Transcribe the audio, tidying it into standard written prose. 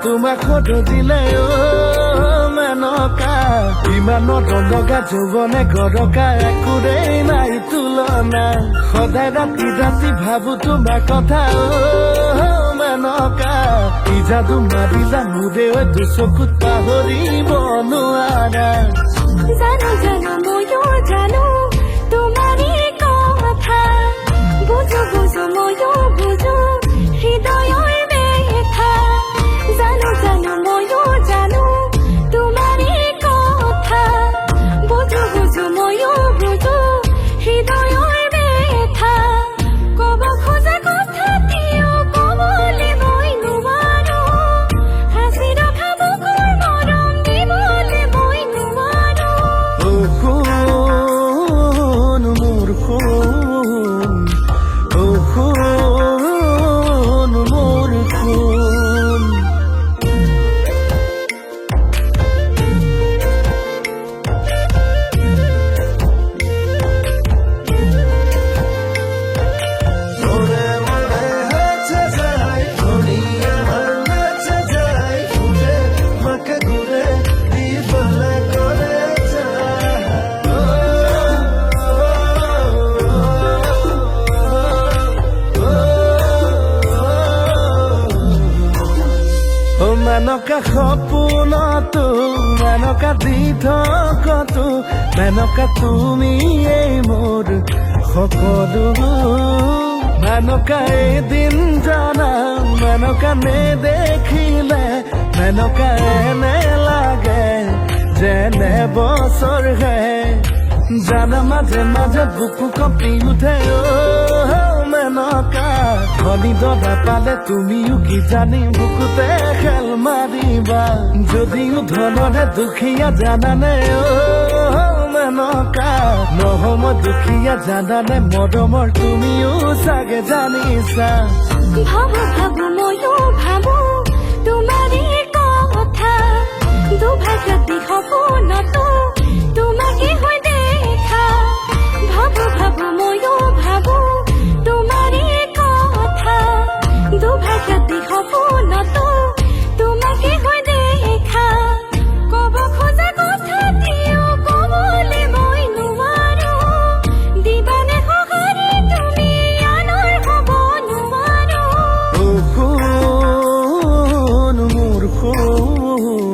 তোমাক দিলে মেনকা ইমানত লগা যৌৱনে গৰকা একোৰেই নাই তুলনা সদায় ৰাতি ৰাতি ভাবো তোমাৰ কথা মেনকা কি যাদু মাৰিলা মোৰে দুচকুত পাহৰিব নোৱাৰা জানো জানো ময়ো জানো তোমাৰে কথা বুজো বুজো ময়ো বুজো হৃদয়ৰ ব্যথা জানো জানো ময়ো জানো তোমাৰে কথা বুজো বুজো ময়ো বুজো হৃদয়ৰ ব্যথা কব খোজা কথা কিয় কবলৈ মই নোৱাৰো হাসি ৰখা বুকুৰ মৰম দিবলৈ মই নোৱাৰো কোন মোৰ কোন কোন মোৰ কোন মেনকা সপোনতো মেনকা দি থকতো মেনকা তুমি এই মোৰ সকলো মেনকা এদিন জানা মেনকা নেদেখিলে মেনকা এনে লাগে যেনে বছৰ হে জানা মাজে মাজে বুকু কঁপি উঠে মেনকা ধনী দদা পালে তুমিও কি জানি বুকুতে খেল মাৰিবা যদিও ধনৰে দুখীয়া জানানে মেনকা নহম দুখীয়া জানানে মৰমৰ তুমিও চাগে জানিছা ভাবো ভাবো ময়ো ভাবো তোমাৰে কথা দুভাগ ৰাতি সপোনতো তোমাকে হৈ দেখা ভাবো ভাবো ময়ো ভাবো তোমাৰে কথা দুভাগ ৰাতি সপোনতো তোমাকে হৈ দেখা কব খোজা কথা কিয় কবলৈ মই নোৱাৰো দিবানে সহাৰি তুমি আনৰ হ'ব নোৱাৰো কোন মোৰ কোন